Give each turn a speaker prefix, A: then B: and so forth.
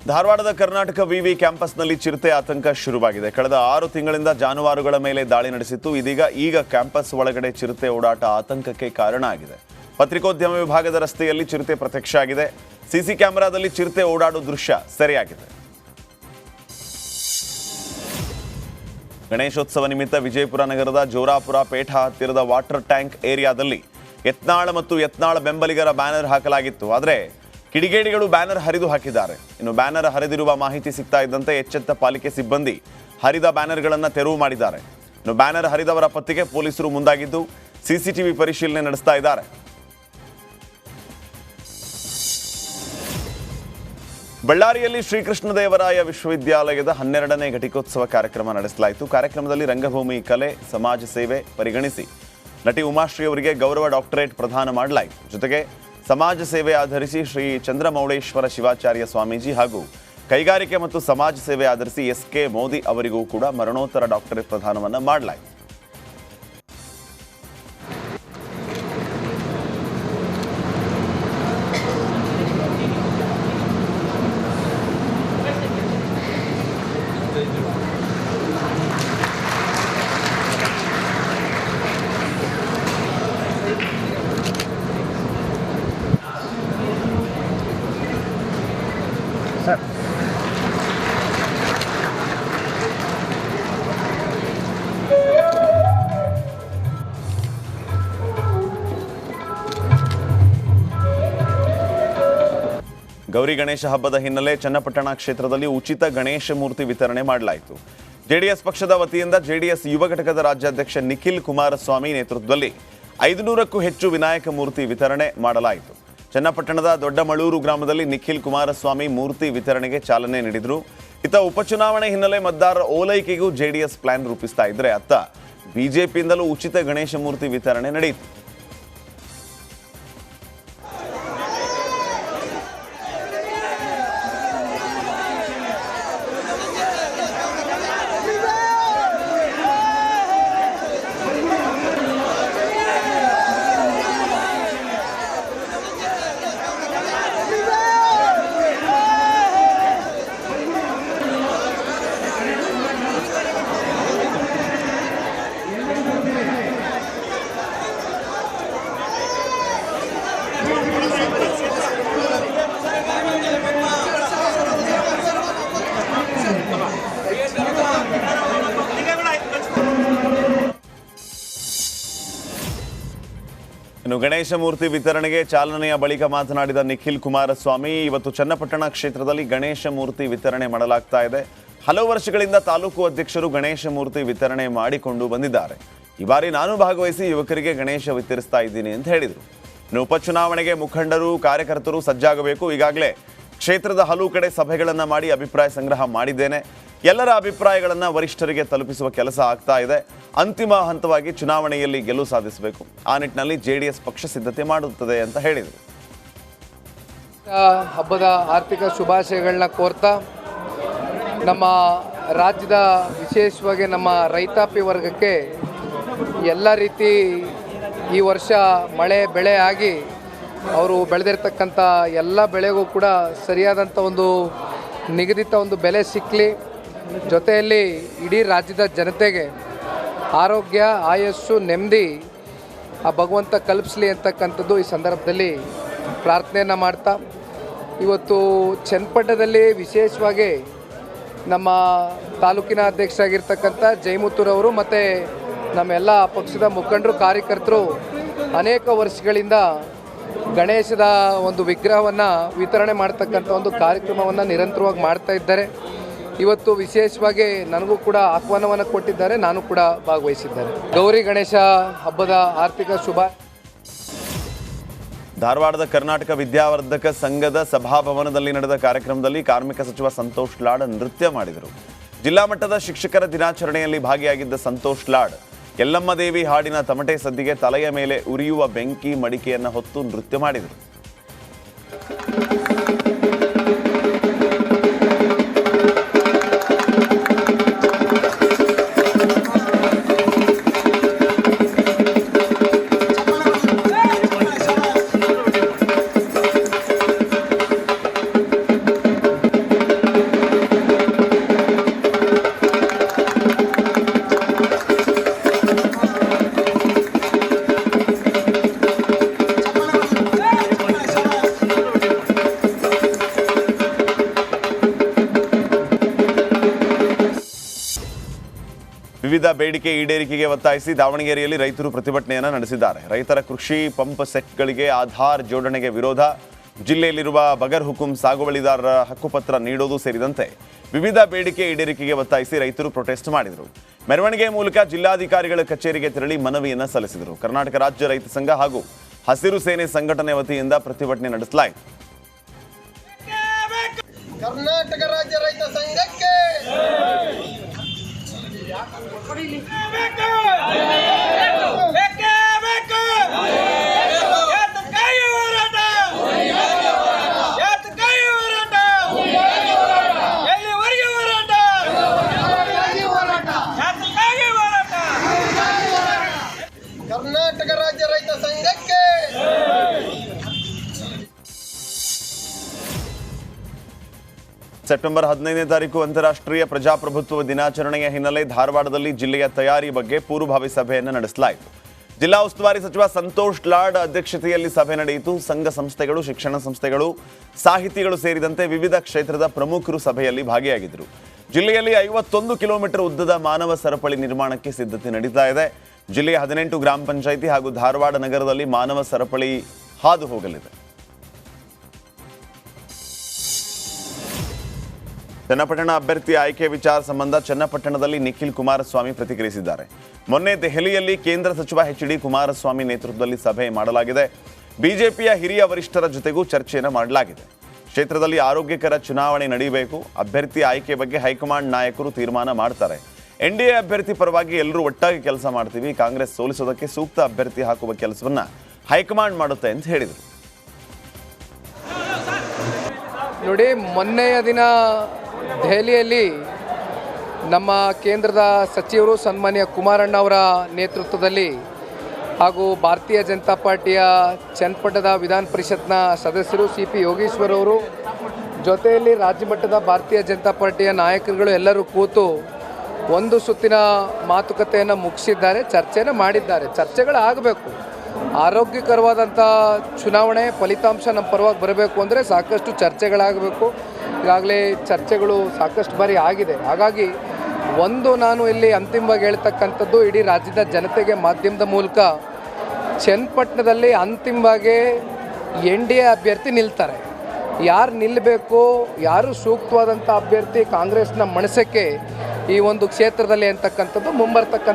A: ಧಾರವಾಡದ ಕರ್ನಾಟಕ ವಿವಿ ಕ್ಯಾಂಪಸ್ನಲ್ಲಿ ಚಿರತೆ ಆತಂಕ ಶುರುವಾಗಿದೆ. ಕಳೆದ 6 ತಿಂಗಳಿಂದ ಜಾನುವಾರುಗಳ ಮೇಲೆ ದಾಳಿ ನಡೆಸಿತ್ತು. ಈಗ ಕ್ಯಾಂಪಸ್ ಒಳಗಡೆ ಚಿರತೆ ಓಡಾಟ ಆತಂಕಕ್ಕೆ ಕಾರಣ ಆಗಿದೆ. ಪತ್ರಿಕೋದ್ಯಮ ವಿಭಾಗದ ರಸ್ತೆಯಲ್ಲಿ ಚಿರತೆ ಪ್ರತ್ಯಕ್ಷ ಆಗಿದೆ. ಸಿಸಿ ಕ್ಯಾಮೆರಾದಲ್ಲಿ ಚಿರತೆ ಓಡಾಡೋ ದೃಶ್ಯ ಸೆರೆಯಾಗಿದೆ. ಗಣೇಶೋತ್ಸವ ನಿಮಿತ್ತ ವಿಜಯಪುರ ನಗರದ ಜೋರಾಪುರ ಪೇಠ ಹತ್ತಿರದ ವಾಟರ್ ಟ್ಯಾಂಕ್ ಏರಿಯಾದಲ್ಲಿ ಯತ್ನಾಳ ಮತ್ತು ಯತ್ನಾಳ ಬೆಂಬಲಿಗರ ಬ್ಯಾನರ್ ಹಾಕಲಾಗಿತ್ತು. ಆದರೆ ಕಿಡಿಗೇಡಿಗಳು ಬ್ಯಾನರ್ ಹರಿದು ಹಾಕಿದ್ದಾರೆ. ಇನ್ನು ಬ್ಯಾನರ್ ಹರಿದಿರುವ ಮಾಹಿತಿ ಸಿಗ್ತಾ ಇದ್ದಂತೆ ಎಚ್ಚೆತ್ತ ಪಾಲಿಕೆ ಸಿಬ್ಬಂದಿ ಹರಿದ ಬ್ಯಾನರ್ಗಳನ್ನು ತೆರವು ಮಾಡಿದ್ದಾರೆ. ಇನ್ನು ಬ್ಯಾನರ್ ಹರಿದವರ ಪತ್ತೆಗೆ ಪೊಲೀಸರು ಮುಂದಾಗಿದ್ದು ಸಿಸಿಟಿವಿ ಪರಿಶೀಲನೆ ನಡೆಸ್ತಾ ಇದ್ದಾರೆ. ಬಳ್ಳಾರಿಯಲ್ಲಿ ಶ್ರೀಕೃಷ್ಣದೇವರಾಯ ವಿಶ್ವವಿದ್ಯಾಲಯದ 12ನೇ ಘಟಿಕೋತ್ಸವ ಕಾರ್ಯಕ್ರಮ ನಡೆಸಲಾಯಿತು. ಕಾರ್ಯಕ್ರಮದಲ್ಲಿ ರಂಗಭೂಮಿ ಕಲೆ, ಸಮಾಜ ಸೇವೆ ಪರಿಗಣಿಸಿ ನಟಿ ಉಮಾಶ್ರೀ ಅವರಿಗೆ ಗೌರವ ಡಾಕ್ಟರೇಟ್ ಪ್ರದಾನ ಮಾಡಲಾಯಿತು. ಜೊತೆಗೆ ಸಮಾಜ ಸೇವೆ ಆಧರಿಸಿ ಶ್ರೀ ಚಂದ್ರಮೌಳೇಶ್ವರ ಶಿವಾಚಾರ್ಯ ಸ್ವಾಮೀಜಿ ಹಾಗೂ ಕೈಗಾರಿಕೆ ಮತ್ತು ಸಮಾಜ ಸೇವೆ ಆಧರಿಸಿ SK ಮೋದಿ ಅವರಿಗೂ ಕೂಡ ಮರಣೋತ್ತರ ಡಾಕ್ಟರೇಟ್ ಪ್ರದಾನವನ್ನು ಮಾಡಲಾಯಿತು. ಗೌರಿ ಗಣೇಶ ಹಬ್ಬದ ಹಿನ್ನೆಲೆ ಚನ್ನಪಟ್ಟಣ ಕ್ಷೇತ್ರದಲ್ಲಿ ಉಚಿತ ಗಣೇಶ ಮೂರ್ತಿ ವಿತರಣೆ ಮಾಡಲಾಯಿತು. ಜೆಡಿಎಸ್ ಪಕ್ಷದ ವತಿಯಿಂದ ಜೆಡಿಎಸ್ ಯುವ ಘಟಕದ ರಾಜ್ಯಾಧ್ಯಕ್ಷ ನಿಖಿಲ್ ಕುಮಾರಸ್ವಾಮಿ ನೇತೃತ್ವದಲ್ಲಿ 500ಕ್ಕೂ ಹೆಚ್ಚು ವಿನಾಯಕ ಮೂರ್ತಿ ವಿತರಣೆ ಮಾಡಲಾಯಿತು. ಚನ್ನಪಟ್ಟಣದ ದೊಡ್ಡಮಳೂರು ಗ್ರಾಮದಲ್ಲಿ ನಿಖಿಲ್ ಕುಮಾರಸ್ವಾಮಿ ಮೂರ್ತಿ ವಿತರಣೆಗೆ ಚಾಲನೆ ನೀಡಿದರು. ಇತ್ತ ಉಪಚುನಾವಣೆ ಹಿನ್ನೆಲೆ ಮತದಾರರ ಓಲೈಕೆಗೂ ಜೆಡಿಎಸ್ ಪ್ಲಾನ್ ರೂಪಿಸ್ತಾ ಇದ್ರೆ ಅತ್ತ ಬಿಜೆಪಿಯಿಂದಲೂ ಉಚಿತ ಗಣೇಶ ಮೂರ್ತಿ ವಿತರಣೆ ನಡೆಯಿತು. ಇನ್ನು ಗಣೇಶ ಮೂರ್ತಿ ವಿತರಣೆಗೆ ಚಾಲನೆಯ ಬಳಿಕ ಮಾತನಾಡಿದ ನಿಖಿಲ್ ಕುಮಾರಸ್ವಾಮಿ, ಇವತ್ತು ಚನ್ನಪಟ್ಟಣ ಕ್ಷೇತ್ರದಲ್ಲಿ ಗಣೇಶ ಮೂರ್ತಿ ವಿತರಣೆ ಮಾಡಲಾಗ್ತಾ ಇದೆ. ಹಲವು ವರ್ಷಗಳಿಂದ ತಾಲೂಕು ಅಧ್ಯಕ್ಷರು ಗಣೇಶ ಮೂರ್ತಿ ವಿತರಣೆ ಮಾಡಿಕೊಂಡು ಬಂದಿದ್ದಾರೆ. ಈ ಬಾರಿ ನಾನು ಭಾಗವಹಿಸಿ ಯುವಕರಿಗೆ ಗಣೇಶ ವಿತರಿಸ್ತಾ ಇದ್ದೀನಿ ಅಂತ ಹೇಳಿದರು. ಇನ್ನು ಉಪಚುನಾವಣೆಗೆ ಮುಖಂಡರು, ಕಾರ್ಯಕರ್ತರು ಸಜ್ಜಾಗಬೇಕು. ಈಗಾಗಲೇ ಕ್ಷೇತ್ರದ ಹಲವು ಕಡೆ ಸಭೆಗಳನ್ನು ಮಾಡಿ ಅಭಿಪ್ರಾಯ ಸಂಗ್ರಹ ಮಾಡಿದ್ದೇನೆ. ಎಲ್ಲರ ಅಭಿಪ್ರಾಯಗಳನ್ನು ವರಿಷ್ಠರಿಗೆ ತಲುಪಿಸುವ ಕೆಲಸ ಆಗ್ತಾ ಇದೆ. ಅಂತಿಮ ಹಂತವಾಗಿ ಚುನಾವಣೆಯಲ್ಲಿ ಗೆಲುವು ಸಾಧಿಸಬೇಕು. ಆ ನಿಟ್ಟಿನಲ್ಲಿ ಜೆಡಿಎಸ್ ಪಕ್ಷ ಸಿದ್ಧತೆ ಮಾಡುತ್ತದೆ ಅಂತ ಹೇಳಿದರು.
B: ಹಬ್ಬದ ಆರ್ಥಿಕ ಶುಭಾಶಯಗಳನ್ನ ಕೋರ್ತಾ ನಮ್ಮ ರಾಜ್ಯದ ವಿಶೇಷವಾಗಿ ನಮ್ಮ ರೈತಾಪಿ ವರ್ಗಕ್ಕೆ ಎಲ್ಲ ರೀತಿ ಈ ವರ್ಷ ಮಳೆ ಬೆಳೆ ಆಗಿ ಅವರು ಬೆಳೆದಿರ್ತಕ್ಕಂಥ ಎಲ್ಲ ಬೆಳೆಗೂ ಕೂಡ ಸರಿಯಾದಂಥ ಒಂದು ನಿಗದಿತ ಒಂದು ಬೆಲೆ ಸಿಕ್ಕಲಿ, ಜೊತೆಯಲ್ಲಿ ಇಡೀ ರಾಜ್ಯದ ಜನತೆಗೆ ಆರೋಗ್ಯ, ಆಯಸ್ಸು, ನೆಮ್ಮದಿ ಆ ಭಗವಂತ ಕಲ್ಪಿಸಲಿ ಅಂತಕ್ಕಂಥದ್ದು ಈ ಸಂದರ್ಭದಲ್ಲಿ ಪ್ರಾರ್ಥನೆಯನ್ನು ಮಾಡ್ತಾ, ಇವತ್ತು ಚನ್ನಪಟ್ಟಣದಲ್ಲಿ ವಿಶೇಷವಾಗಿ ನಮ್ಮ ತಾಲೂಕಿನ ಅಧ್ಯಕ್ಷರಾಗಿರ್ತಕ್ಕಂಥ ಜಯಮುತ್ತೂರವರು ಮತ್ತು ನಮ್ಮೆಲ್ಲ ಪಕ್ಷದ ಮುಖಂಡರು, ಕಾರ್ಯಕರ್ತರು ಅನೇಕ ವರ್ಷಗಳಿಂದ ಗಣೇಶದ ಒಂದು ವಿಗ್ರಹವನ್ನು ವಿತರಣೆ ಮಾಡ್ತಕ್ಕಂಥ ಒಂದು ಕಾರ್ಯಕ್ರಮವನ್ನು ನಿರಂತರವಾಗಿ ಮಾಡ್ತಾ ಇದ್ದಾರೆ. ಇವತ್ತು ವಿಶೇಷವಾಗಿ ನನಗೂ ಕೂಡ ಆಹ್ವಾನವನ್ನು ಕೊಟ್ಟಿದ್ದಾರೆ, ನಾನು ಕೂಡ ಭಾಗವಹಿಸಿದ್ದೇನೆ. ಗೌರಿ ಗಣೇಶ ಹಬ್ಬದ ಆರ್ಥಿಕ ಶುಭ.
A: ಧಾರವಾಡದ ಕರ್ನಾಟಕ ವಿದ್ಯಾವರ್ಧಕ ಸಂಘದ ಸಭಾಭವನದಲ್ಲಿ ನಡೆದ ಕಾರ್ಯಕ್ರಮದಲ್ಲಿ ಕಾರ್ಮಿಕ ಸಚಿವ ಸಂತೋಷ್ ಲಾಡ್ ನೃತ್ಯ ಮಾಡಿದರು. ಜಿಲ್ಲಾ ಮಟ್ಟದ ಶಿಕ್ಷಕರ ದಿನಾಚರಣೆಯಲ್ಲಿ ಭಾಗಿಯಾಗಿದ್ದ ಸಂತೋಷ್ ಲಾಡ್ ಯಲ್ಲಮ್ಮ ದೇವಿ ಹಾಡಿನ ತಮಟೆ ಸದ್ದಿಗೆ ತಲೆಯ ಮೇಲೆ ಉರಿಯುವ ಬೆಂಕಿ ಮಡಿಕೆಯನ್ನು ಹೊತ್ತು ನೃತ್ಯ ಮಾಡಿದರು. ವಿವಿಧ ಬೇಡಿಕೆ ಈಡೇರಿಕೆಗೆ ಒತ್ತಾಯಿಸಿ ದಾವಣಗೆರೆಯಲ್ಲಿ ರೈತರು ಪ್ರತಿಭಟನೆಯನ್ನು ನಡೆಸಿದ್ದಾರೆ. ರೈತರ ಕೃಷಿ ಪಂಪ್ ಸೆಟ್ಗಳಿಗೆ ಆಧಾರ್ ಜೋಡಣೆಗೆ ವಿರೋಧ, ಜಿಲ್ಲೆಯಲ್ಲಿರುವ ಬಗರ್ ಹುಕುಂ ಸಾಗುವಳಿದಾರರ ಹಕ್ಕುಪತ್ರ ನೀಡೋದು ಸೇರಿದಂತೆ ವಿವಿಧ ಬೇಡಿಕೆ ಈಡೇರಿಕೆಗೆ ಒತ್ತಾಯಿಸಿ ರೈತರು ಪ್ರೊಟೆಸ್ಟ್ ಮಾಡಿದರು. ಮೆರವಣಿಗೆ ಮೂಲಕ ಜಿಲ್ಲಾಧಿಕಾರಿಗಳ ಕಚೇರಿಗೆ ತೆರಳಿ ಮನವಿಯನ್ನು ಸಲ್ಲಿಸಿದರು. ಕರ್ನಾಟಕ ರಾಜ್ಯ ರೈತ ಸಂಘ ಹಾಗೂ ಹಸಿರು ಸೇನೆ ಸಂಘಟನೆ ವತಿಯಿಂದ ಪ್ರತಿಭಟನೆ ನಡೆಸಲಾಯಿತು.
C: ಕರ್ನಾಟಕ ರಾಜ್ಯ ರೈತ ಸಂಘಕ್ಕೆ ಕರ್ನಾಟಕ ರಾಜ್ಯ ರೈತ ಸಂಘಕ್ಕೆ
A: ಸೆಪ್ಟೆಂಬರ್ 15ನೇ ತಾರೀಕು ಅಂತಾರಾಷ್ಟ್ರೀಯ ಪ್ರಜಾಪ್ರಭುತ್ವ ದಿನಾಚರಣೆಯ ಹಿನ್ನೆಲೆ ಧಾರವಾಡದಲ್ಲಿ ಜಿಲ್ಲೆಯ ತಯಾರಿ ಬಗ್ಗೆ ಪೂರ್ವಭಾವಿ ಸಭೆಯನ್ನು ನಡೆಸಲಾಯಿತು. ಜಿಲ್ಲಾ ಉಸ್ತುವಾರಿ ಸಚಿವ ಸಂತೋಷ್ ಲಾಡ್ ಅಧ್ಯಕ್ಷತೆಯಲ್ಲಿ ಸಭೆ ನಡೆಯಿತು. ಸಂಘ ಸಂಸ್ಥೆಗಳು, ಶಿಕ್ಷಣ ಸಂಸ್ಥೆಗಳು, ಸಾಹಿತಿಗಳು ಸೇರಿದಂತೆ ವಿವಿಧ ಕ್ಷೇತ್ರದ ಪ್ರಮುಖರು ಸಭೆಯಲ್ಲಿ ಭಾಗಿಯಾಗಿದ್ದರು. ಜಿಲ್ಲೆಯಲ್ಲಿ 51 ಕಿಲೋಮೀಟರ್ ಉದ್ದದ ಮಾನವ ಸರಪಳಿ ನಿರ್ಮಾಣಕ್ಕೆ ಸಿದ್ಧತೆ ನಡೀತಾ ಇದೆ. ಜಿಲ್ಲೆಯ 18 ಗ್ರಾಮ ಪಂಚಾಯಿತಿ ಹಾಗೂ ಧಾರವಾಡ ನಗರದಲ್ಲಿ ಮಾನವ ಸರಪಳಿ ಹಾದು ಹೋಗಲಿದೆ. ಚನ್ನಪಟ್ಟಣ ಅಭ್ಯರ್ಥಿ ಆಯ್ಕೆ ವಿಚಾರ ಸಂಬಂಧ ಚನ್ನಪಟ್ಟಣದಲ್ಲಿ ನಿಖಿಲ್ ಕುಮಾರಸ್ವಾಮಿ ಪ್ರತಿಕ್ರಿಯಿಸಿದ್ದಾರೆ. ಮೊನ್ನೆ ದೆಹಲಿಯಲ್ಲಿ ಕೇಂದ್ರ ಸಚಿವ ಎಚ್.ಡಿ. ಕುಮಾರಸ್ವಾಮಿ ನೇತೃತ್ವದಲ್ಲಿ ಸಭೆ ಮಾಡಲಾಗಿದೆ. ಬಿಜೆಪಿಯ ಹಿರಿಯ ವರಿಷ್ಠರ ಜೊತೆಗೂ ಚರ್ಚೆಯನ್ನು ಮಾಡಲಾಗಿದೆ. ಕ್ಷೇತ್ರದಲ್ಲಿ ಆರೋಗ್ಯಕರ ಚುನಾವಣೆ ನಡೆಯಬೇಕು. ಅಭ್ಯರ್ಥಿ ಆಯ್ಕೆ ಬಗ್ಗೆ ಹೈಕಮಾಂಡ್ ನಾಯಕರು ತೀರ್ಮಾನ ಮಾಡ್ತಾರೆ. ಎನ್ಡಿಎ ಅಭ್ಯರ್ಥಿ ಪರವಾಗಿ ಎಲ್ಲರೂ ಒಟ್ಟಾಗಿ ಕೆಲಸ ಮಾಡ್ತೀವಿ. ಕಾಂಗ್ರೆಸ್ ಸೋಲಿಸೋದಕ್ಕೆ ಸೂಕ್ತ ಅಭ್ಯರ್ಥಿ ಹಾಕುವ ಕೆಲಸವನ್ನ ಹೈಕಮಾಂಡ್ ಮಾಡುತ್ತೆ ಅಂತ ಹೇಳಿದರು.
B: ನೋಡಿ, ಮೊನ್ನೆಯ ದಿನ ದೆಹಲಿಯಲ್ಲಿ ನಮ್ಮ ಕೇಂದ್ರದ ಸಚಿವರು ಸನ್ಮಾನ್ಯ ಕುಮಾರಣ್ಣ ಅವರ ನೇತೃತ್ವದಲ್ಲಿ ಹಾಗೂ ಭಾರತೀಯ ಜನತಾ ಪಾರ್ಟಿಯ ಚನ್ನಪಟ್ಟಣದ ವಿಧಾನ ಪರಿಷತ್ನ ಸದಸ್ಯರು CP ಯೋಗೇಶ್ವರ್ ಅವರು ಜೊತೆಯಲ್ಲಿ ರಾಜ್ಯ ಮಟ್ಟದ ಭಾರತೀಯ ಜನತಾ ಪಾರ್ಟಿಯ ನಾಯಕರುಗಳು ಎಲ್ಲರೂ ಕೂತು ಒಂದು ಸುತ್ತಿನ ಮಾತುಕತೆಯನ್ನು ಮುಗಿಸಿದ್ದಾರೆ, ಚರ್ಚೆಯನ್ನು ಮಾಡಿದ್ದಾರೆ. ಚರ್ಚೆಗಳಾಗಬೇಕು. ಆರೋಗ್ಯಕರವಾದಂಥ ಚುನಾವಣೆ ಫಲಿತಾಂಶ ನಮ್ಮ ಪರವಾಗಿ ಬರಬೇಕು ಅಂದರೆ ಸಾಕಷ್ಟು ಚರ್ಚೆಗಳಾಗಬೇಕು. ಈಗಾಗಲೇ ಚರ್ಚೆಗಳು ಸಾಕಷ್ಟು ಬಾರಿ ಆಗಿದೆ. ಹಾಗಾಗಿ ನಾನು ಇಲ್ಲಿ ಅಂತಿಮವಾಗಿ ಹೇಳ್ತಕ್ಕಂಥದ್ದು, ಇಡೀ ರಾಜ್ಯದ ಜನತೆಗೆ ಮಾಧ್ಯಮದ ಮೂಲಕ ಚನ್ನಪಟ್ಟಣದಲ್ಲಿ ಅಂತಿಮವಾಗಿ NDA ಅಭ್ಯರ್ಥಿ ನಿಲ್ತಾರೆ. ಯಾರು ನಿಲ್ಲಬೇಕು, ಯಾರು ಸೂಕ್ತವಾದಂಥ ಅಭ್ಯರ್ಥಿ ಕಾಂಗ್ರೆಸ್ನ ಮನಸ್ಸಕ್ಕೆ ಈ ಒಂದು ಕ್ಷೇತ್ರದಲ್ಲಿ ಅಂತಕ್ಕಂಥದ್ದು ಮುಂಬರ್ತಕ್ಕಂಥ